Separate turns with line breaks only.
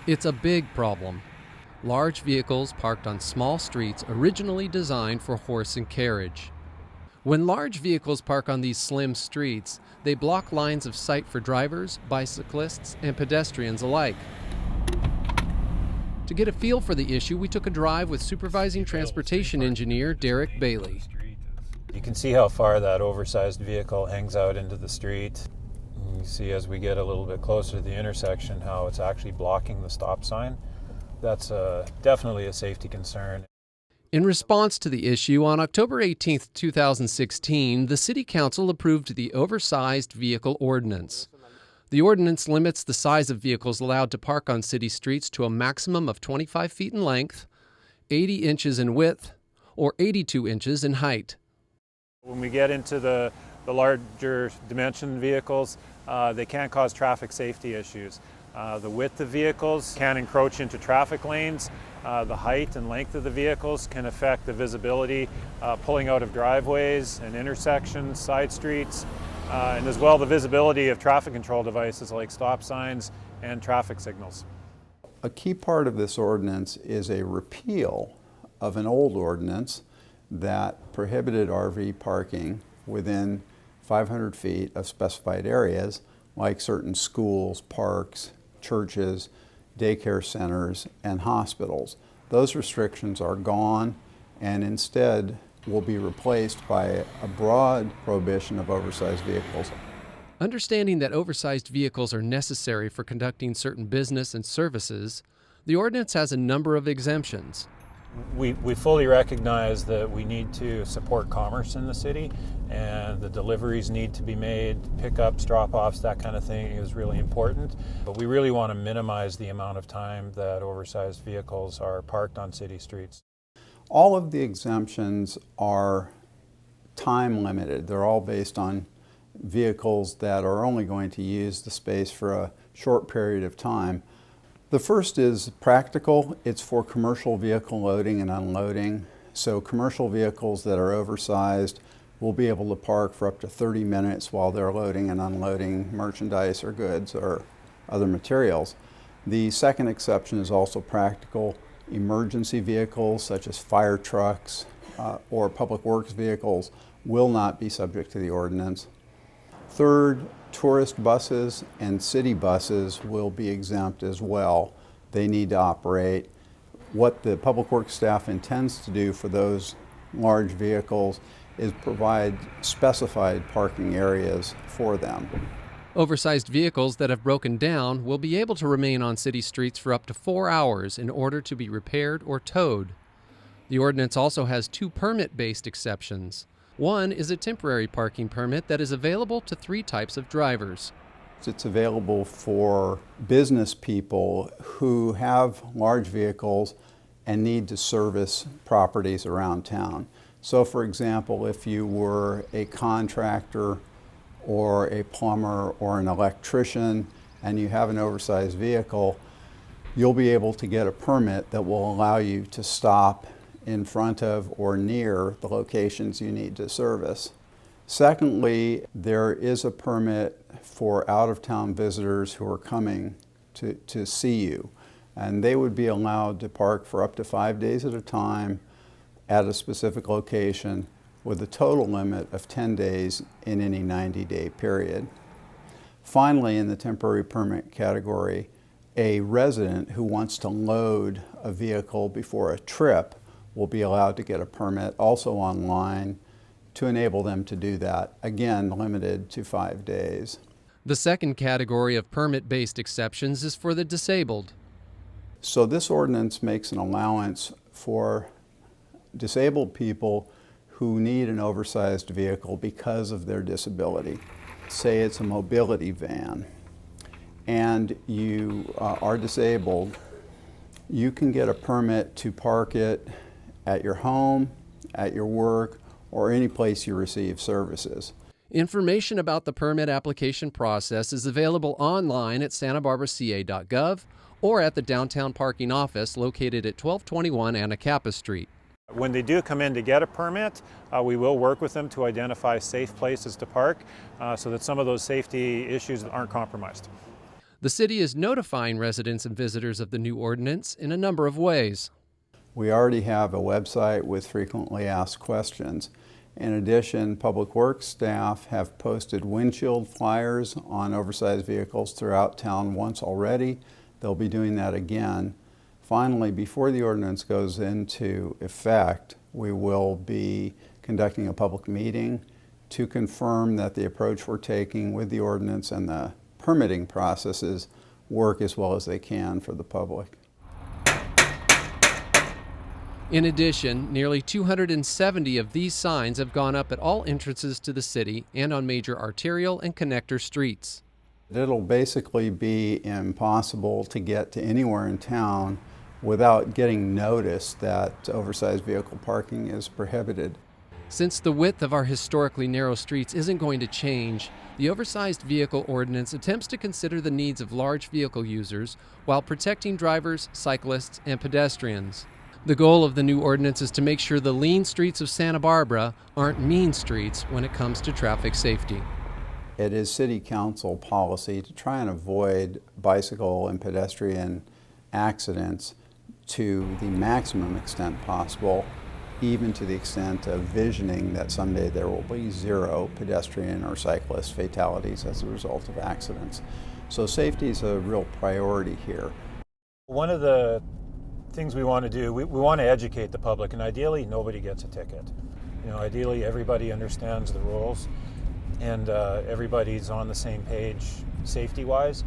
It's a big problem. Large vehicles parked on small streets originally designed for horse and carriage. When large vehicles park on these slim streets, they block lines of sight for drivers, bicyclists, and pedestrians alike. To get a feel for the issue, we took a drive with supervising transportation engineer Derek Bailey.
You can see how far that oversized vehicle hangs out into the street. You see as we get a little bit closer to the intersection how it's actually blocking the stop sign. That's definitely a safety concern.
In response to the issue, on October 18, 2016, the City Council approved the Oversized Vehicle Ordinance. The ordinance limits the size of vehicles allowed to park on city streets to a maximum of 25 feet in length, 80 inches in width, or 82 inches in height.
When we get into the larger dimension vehicles, they can cause traffic safety issues. The width of vehicles can encroach into traffic lanes. The height and length of the vehicles can affect the visibility, pulling out of driveways and intersections, side streets, and as well the visibility of traffic control devices like stop signs and traffic signals.
A key part of this ordinance is a repeal of an old ordinance that prohibited RV parking within 500 feet of specified areas like certain schools, parks, churches, daycare centers, and hospitals. Those restrictions are gone and instead will be replaced by a broad prohibition of oversized vehicles.
Understanding that oversized vehicles are necessary for conducting certain business and services, the ordinance has a number of exemptions.
We fully recognize that we need to support commerce in the city, and the deliveries need to be made, pickups, drop-offs, that kind of thing is really important. But we really want to minimize the amount of time that oversized vehicles are parked on city streets.
All of the exemptions are time limited. They're all based on vehicles that are only going to use the space for a short period of time. The first is practical. It's for commercial vehicle loading and unloading. So commercial vehicles that are oversized will be able to park for up to 30 minutes while they're loading and unloading merchandise or goods or other materials. The second exception is also practical. Emergency vehicles such as fire trucks or public works vehicles will not be subject to the ordinance. Third, tourist buses and city buses will be exempt as well. They need to operate. What the public works staff intends to do for those large vehicles is provide specified parking areas for them.
Oversized vehicles that have broken down will be able to remain on city streets for up to 4 hours in order to be repaired or towed. The ordinance also has two permit-based exceptions. One is a temporary parking permit that is available to 3 types of drivers.
It's available for business people who have large vehicles and need to service properties around town. So for example, if you were a contractor or a plumber or an electrician and you have an oversized vehicle, you'll be able to get a permit that will allow you to stop in front of or near the locations you need to service. Secondly, there is a permit for out-of-town visitors who are coming to see you, and they would be allowed to park for up to 5 days at a time at a specific location with a total limit of 10 days in any 90-day period. Finally, in the temporary permit category, a resident who wants to load a vehicle before a trip will be allowed to get a permit, also online, to enable them to do that, again limited to 5 days.
The second category of permit-based exceptions is for the disabled.
So this ordinance makes an allowance for disabled people who need an oversized vehicle because of their disability. Say it's a mobility van and you are disabled, you can get a permit to park it at your home, at your work, or any place you receive services.
Information about the permit application process is available online at santabarbaraca.gov or at the downtown parking office located at 1221 Anacapa Street.
When they do come in to get a permit, we will work with them to identify safe places to park so that some of those safety issues aren't compromised.
The city is notifying residents and visitors of the new ordinance in a number of ways.
We already have a website with frequently asked questions. In addition, Public Works staff have posted windshield flyers on oversized vehicles throughout town once already. They'll be doing that again. Finally, before the ordinance goes into effect, we will be conducting a public meeting to confirm that the approach we're taking with the ordinance and the permitting processes work as well as they can for the public.
In addition, nearly 270 of these signs have gone up at all entrances to the city and on major arterial and connector streets.
It'll basically be impossible to get to anywhere in town without getting notice that oversized vehicle parking is prohibited.
Since the width of our historically narrow streets isn't going to change, the oversized vehicle ordinance attempts to consider the needs of large vehicle users while protecting drivers, cyclists, and pedestrians. The goal of the new ordinance is to make sure the lean streets of Santa Barbara aren't mean streets when it comes to traffic safety.
It is City Council policy to try and avoid bicycle and pedestrian accidents to the maximum extent possible, even to the extent of visioning that someday there will be zero pedestrian or cyclist fatalities as a result of accidents. So safety is a real priority here.
One of the things we want to do, we want to educate the public, and ideally nobody gets a ticket. Ideally everybody understands the rules and everybody's on the same page safety-wise.